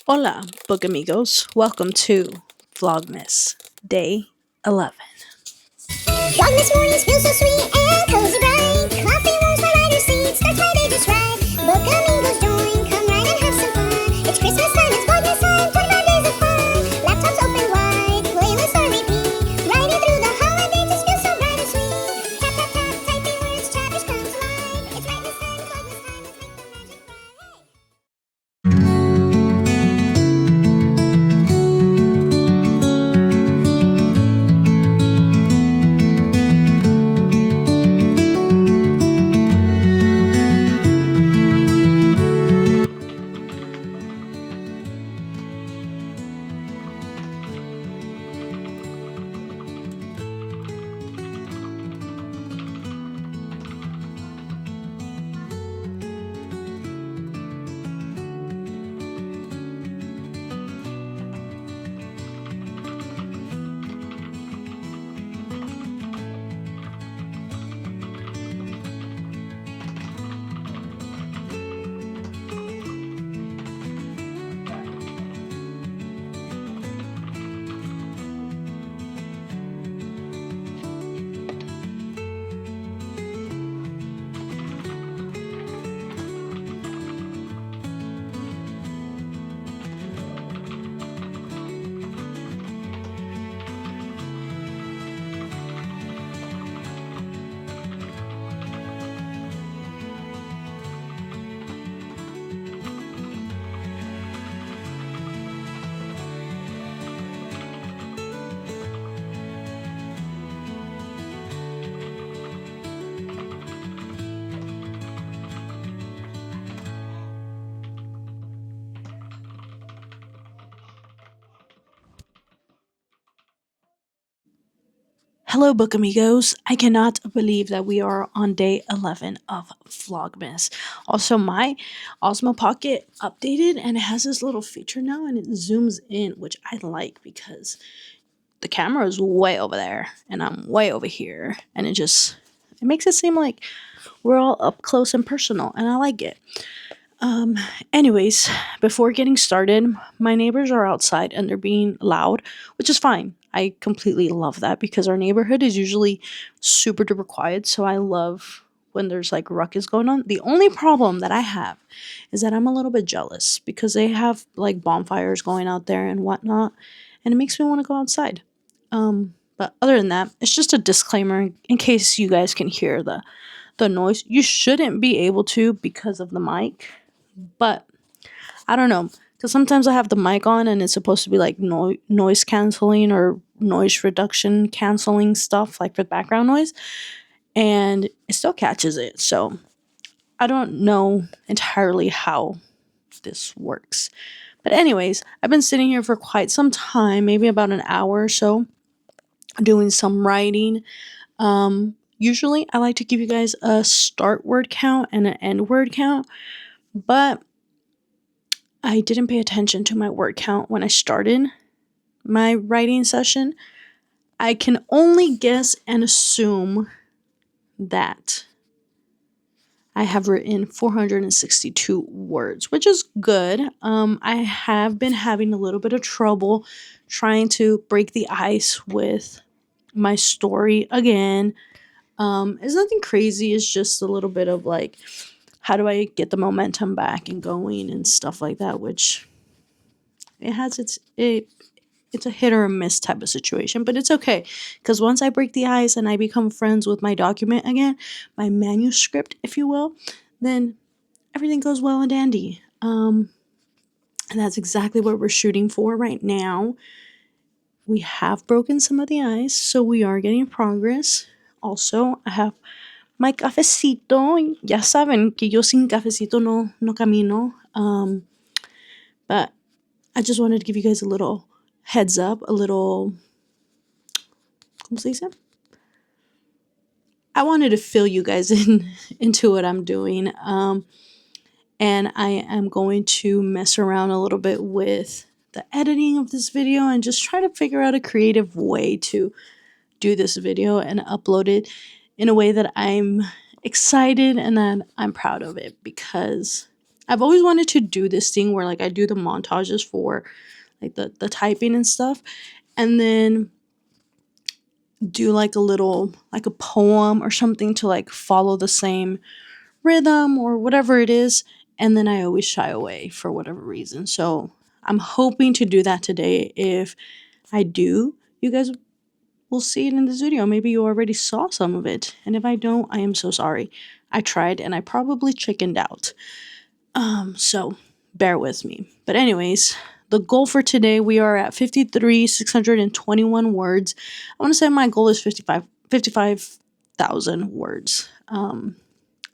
Hola, book amigos. Welcome to Vlogmas Day 11. Vlogmas mornings feel so sweet and cozy bright. Coffee warms my rider seat, starts my day just right. Book amigos join, come ride and have some fun. It's Christmas time, it's Vlogmas time, 25 days of fun. Laptops open wide, playlists on repeat. Riding through the holidays just feels so bright and sweet. Tap, tap, tap, typing words, chapters come to life. It's Vlogmas time, Vlogmas time, let's make the magic right. Hello, book amigos. I cannot believe that we are on day 11 of Vlogmas. Also, my Osmo Pocket updated and it has this little feature now and it zooms in, which I like because the camera is way over there and I'm way over here. And it makes it seem like we're all up close and personal and I like it. Anyways, before getting started, my neighbors are outside and they're being loud, which is fine. I completely love that because our neighborhood is usually super duper quiet. So I love when there's like ruckus going on. The only problem that I have is that I'm a little bit jealous because they have like bonfires going out there and whatnot, and it makes me want to go outside. But other than that, it's just a disclaimer in case you guys can hear the noise. You shouldn't be able to because of the mic, but I don't know, because sometimes I have the mic on and it's supposed to be like noise canceling or noise reduction canceling stuff, like for background noise, and it still catches it. So I don't know entirely how this works. But, anyways, I've been sitting here for quite some time, maybe about an hour or so, doing some writing. Usually, I like to give you guys a start word count and an end word count, but I didn't pay attention to my word count when I started my writing session. I can only guess and assume that I have written 462 words, which is good. I have been having a little bit of trouble trying to break the ice with my story again. It's nothing crazy. It's just a little bit of like, how do I get the momentum back and going and stuff like that, which it's a hit or a miss type of situation, but it's okay because once I break the ice and I become friends with my document again, my manuscript, if you will, then everything goes well and dandy. And that's exactly what we're shooting for right now. We have broken some of the ice, so we are getting progress. Also, I have my cafecito. Ya saben que yo sin cafecito no camino. But I just wanted to give you guys a little heads up, a little, ¿cómo se dice? I wanted to fill you guys into what I'm doing. And I am going to mess around a little bit with the editing of this video and just try to figure out a creative way to do this video and upload it in a way that I'm excited and that I'm proud of it, because I've always wanted to do this thing where like I do the montages for like the typing and stuff, and then do like a little like a poem or something to like follow the same rhythm or whatever it is, and then I always shy away for whatever reason. So I'm hoping to do that today. If I do, you guys will see it in this video. Maybe you already saw some of it, and if I don't, I am so sorry. I tried and I probably chickened out. So bear with me. But anyways, the goal for today, we are at 53,621 words. I want to say my goal is 55,000 words. And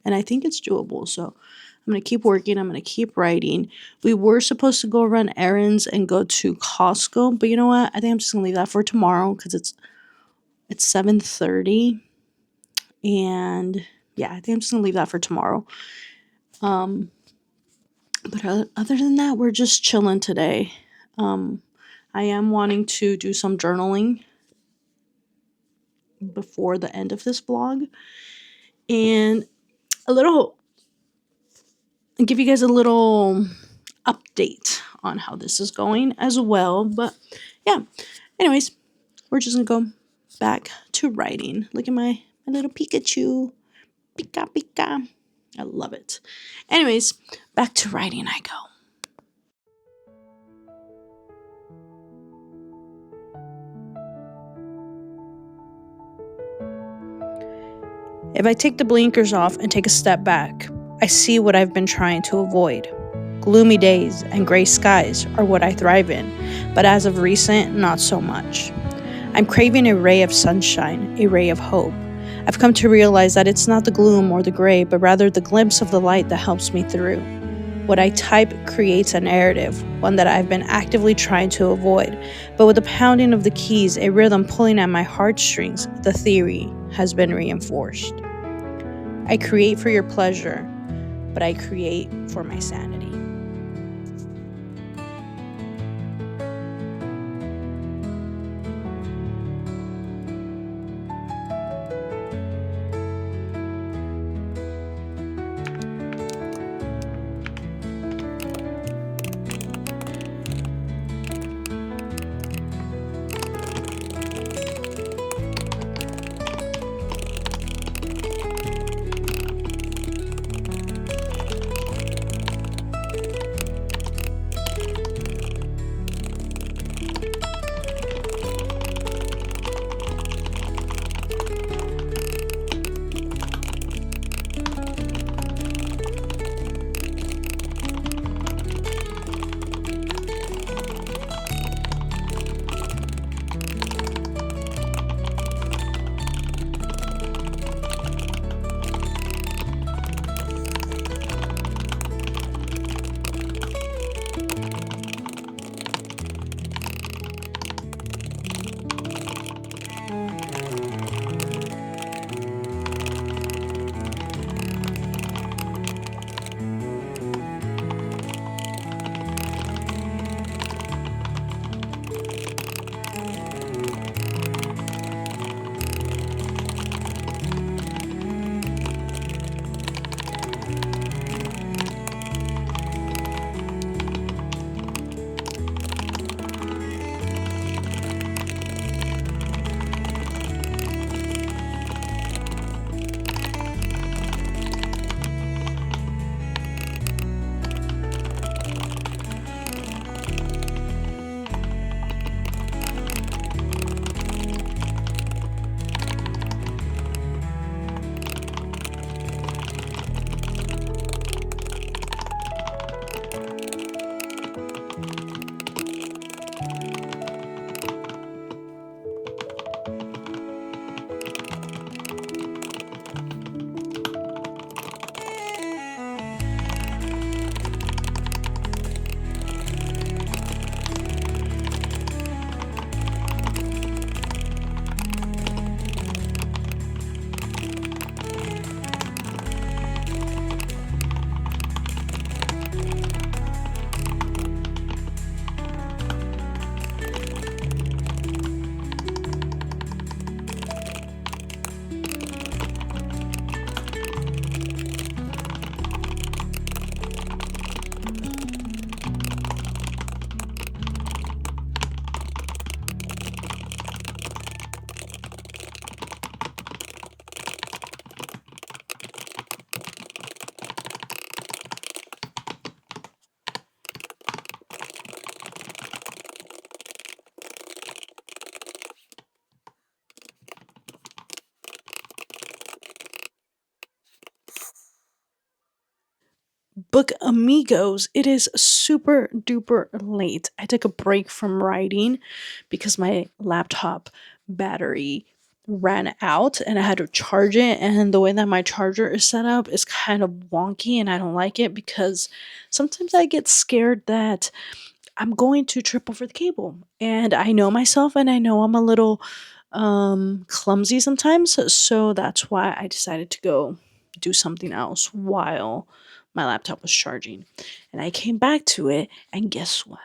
I think it's doable. So I'm going to keep working. I'm going to keep writing. We were supposed to go run errands and go to Costco, but you know what? I think I'm just going to leave that for tomorrow because it's 7:30. And yeah, I think I'm just going to leave that for tomorrow. But other than that, we're just chilling today. I am wanting to do some journaling before the end of this vlog. And give you guys a little update on how this is going as well. But yeah, anyways, we're just gonna go back to writing. Look at my little Pikachu. Pika Pika. I love it. Anyways, back to writing I go. If I take the blinkers off and take a step back, I see what I've been trying to avoid. Gloomy days and gray skies are what I thrive in, but as of recent, not so much. I'm craving a ray of sunshine, a ray of hope. I've come to realize that it's not the gloom or the gray, but rather the glimpse of the light that helps me through. What I type creates a narrative, one that I've been actively trying to avoid, but with the pounding of the keys, a rhythm pulling at my heartstrings, the theory has been reinforced. I create for your pleasure, but I create for my sanity. book Amigos. It is super duper late. I took a break from writing because my laptop battery ran out and I had to charge it. And the way that my charger is set up is kind of wonky and I don't like it because sometimes I get scared that I'm going to trip over the cable. And I know myself and I know I'm a little clumsy sometimes. So that's why I decided to go do something else while my laptop was charging. And I came back to it and guess what?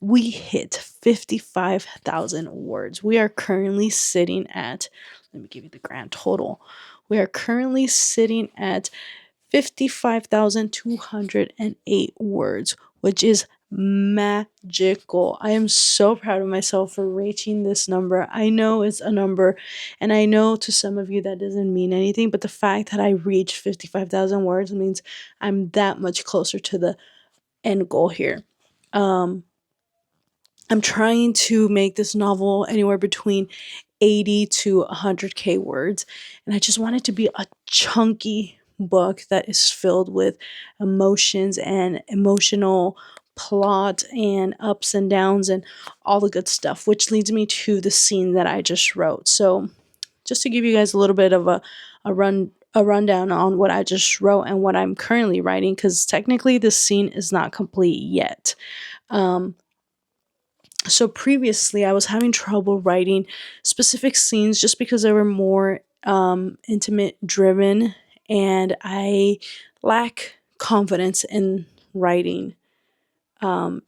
We hit 55,000 words. We are currently sitting at, let me give you the grand total. We are currently sitting at 55,208 words, which is magical. I am so proud of myself for reaching this number. I know it's a number, and I know to some of you that doesn't mean anything, but the fact that I reached 55,000 words means I'm that much closer to the end goal here. I'm trying to make this novel anywhere between 80 to 100k words, and I just want it to be a chunky book that is filled with emotions and emotional plot and ups and downs and all the good stuff, which leads me to the scene that I just wrote. So just to give you guys a little bit of a rundown on what I just wrote and what I'm currently writing, because technically this scene is not complete yet. So previously I was having trouble writing specific scenes just because they were more intimate driven, and I lack confidence in writing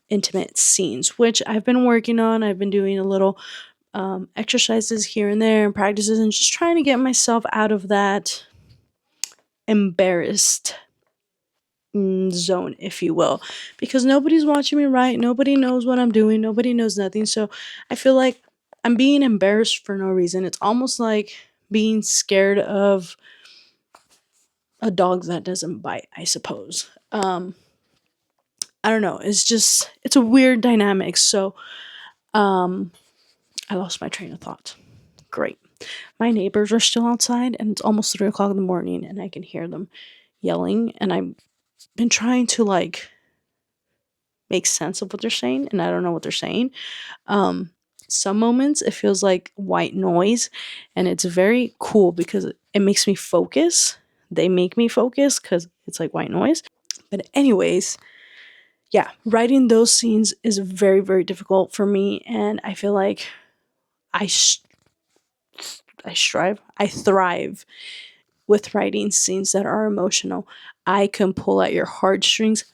intimate scenes, which I've been working on. I've been doing a little exercises here and there and practices and just trying to get myself out of that embarrassed zone, if you will, because nobody's watching me write. Nobody knows what I'm doing. Nobody knows nothing. So I feel like I'm being embarrassed for no reason. It's almost like being scared of a dog that doesn't bite, I suppose. I don't know. It's a weird dynamic. So I lost my train of thought. Great. My neighbors are still outside and it's almost 3 o'clock in the morning and I can hear them yelling, and I've been trying to like make sense of what they're saying and I don't know what they're saying. Some moments it feels like white noise and it's very cool because it makes me focus. They make me focus because it's like white noise. But anyways, yeah, writing those scenes is very, very difficult for me, and I feel like I I thrive with writing scenes that are emotional. I can pull at your heartstrings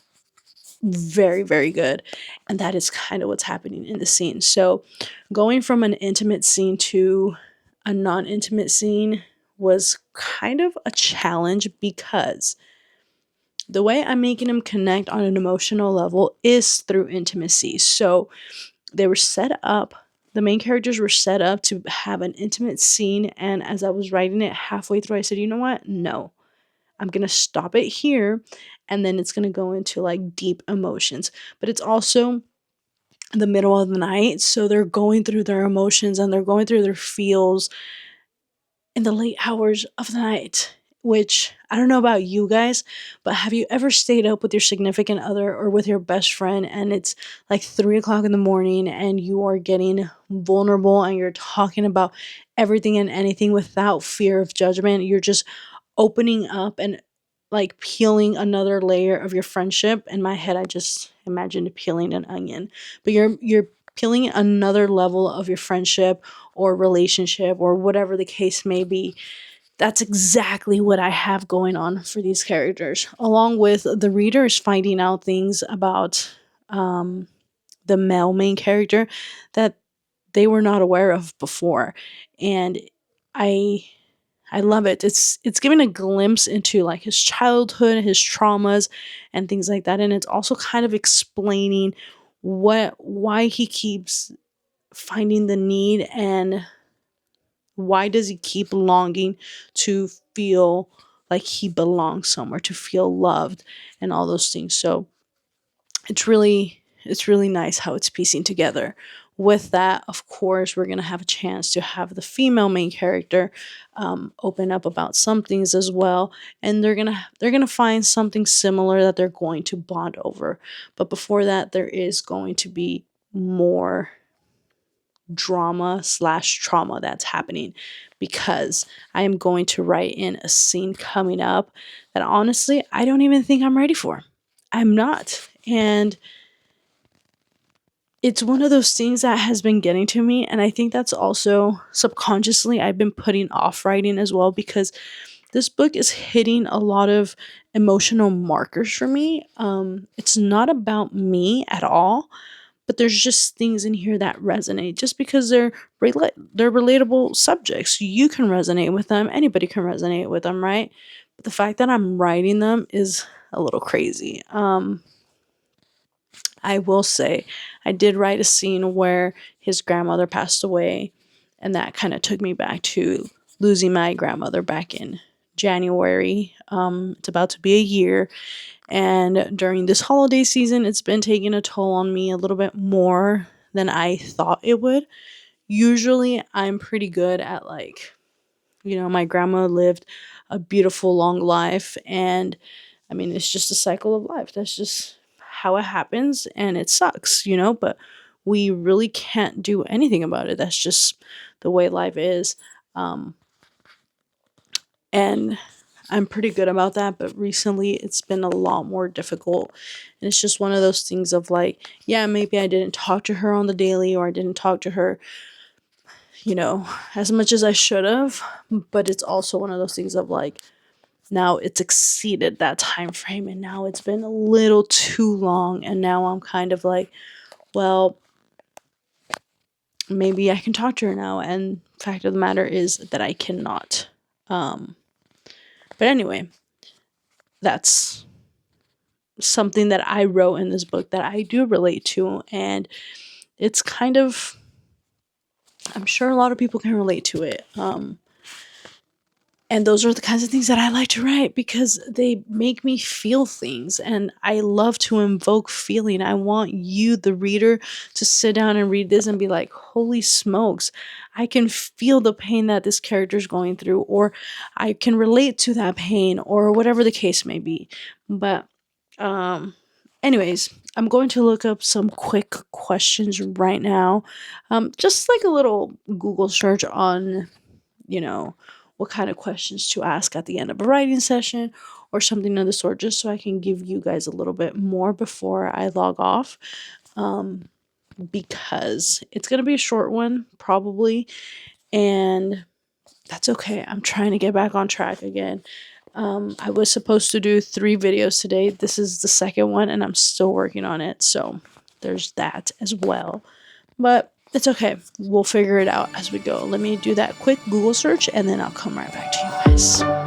very, very good, and that is kind of what's happening in the scene. So going from an intimate scene to a non-intimate scene was kind of a challenge because the way I'm making them connect on an emotional level is through intimacy. So they were set up, the main characters were set up to have an intimate scene. And as I was writing it halfway through, I said, you know what? No, I'm going to stop it here. And then it's going to go into like deep emotions. But it's also the middle of the night. So they're going through their emotions and they're going through their feels in the late hours of the night, which I don't know about you guys, but have you ever stayed up with your significant other or with your best friend and it's like 3 o'clock in the morning and you are getting vulnerable and you're talking about everything and anything without fear of judgment? You're just opening up and like peeling another layer of your friendship. In my head, I just imagined peeling an onion, but you're peeling another level of your friendship or relationship or whatever the case may be. That's exactly what I have going on for these characters, along with the readers finding out things about the male main character that they were not aware of before. And I I love it. It's giving a glimpse into like his childhood, his traumas and things like that, and it's also kind of explaining why he keeps finding the need and why does he keep longing to feel like he belongs somewhere, to feel loved and all those things. So it's really nice how it's piecing together with that, of course, we're going to have a chance to have the female main character open up about some things as well, and they're gonna find something similar that they're going to bond over. But before that, there is going to be more drama slash trauma that's happening, because I am going to write in a scene coming up that honestly I don't even think I'm ready for. I'm not. And it's one of those things that has been getting to me, and I think that's also subconsciously I've been putting off writing as well, because this book is hitting a lot of emotional markers for me. It's not about me at all, but there's just things in here that resonate just because they're relatable subjects. You can resonate with them, anybody can resonate with them, right? But the fact that I'm writing them is a little crazy. I will say I did write a scene where his grandmother passed away, and that kind of took me back to losing my grandmother back in January. It's about to be a year, and during this holiday season, it's been taking a toll on me a little bit more than I thought it would. Usually, I'm pretty good at, like, my grandma lived a beautiful long life, and I mean, it's just a cycle of life. That's just how it happens, and it sucks, but we really can't do anything about it. That's just the way life is. And I'm pretty good about that, but recently it's been a lot more difficult. And it's just one of those things of like, yeah, maybe I didn't talk to her on the daily, or I didn't talk to her, as much as I should have. But it's also one of those things of like, now it's exceeded that time frame, and now it's been a little too long, and now I'm kind of like, well, maybe I can talk to her now, and fact of the matter is that I cannot. But anyway, that's something that I wrote in this book that I do relate to, and it's kind of, I'm sure a lot of people can relate to it. And those are the kinds of things that I like to write, because they make me feel things, and I love to invoke feeling. I want you, the reader, to sit down and read this and be like, holy smokes, I can feel the pain that this character is going through, or I can relate to that pain, or whatever the case may be. But anyways, I'm going to look up some quick questions right now. Just like a little Google search on, what kind of questions to ask at the end of a writing session or something of the sort, just so I can give you guys a little bit more before I log off. Because it's going to be a short one, probably, and that's okay. I'm trying to get back on track again. I was supposed to do 3 videos today. This is the second one, and I'm still working on it, so there's that as well. But it's okay. We'll figure it out as we go. Let me do that quick Google search, and then I'll come right back to you guys.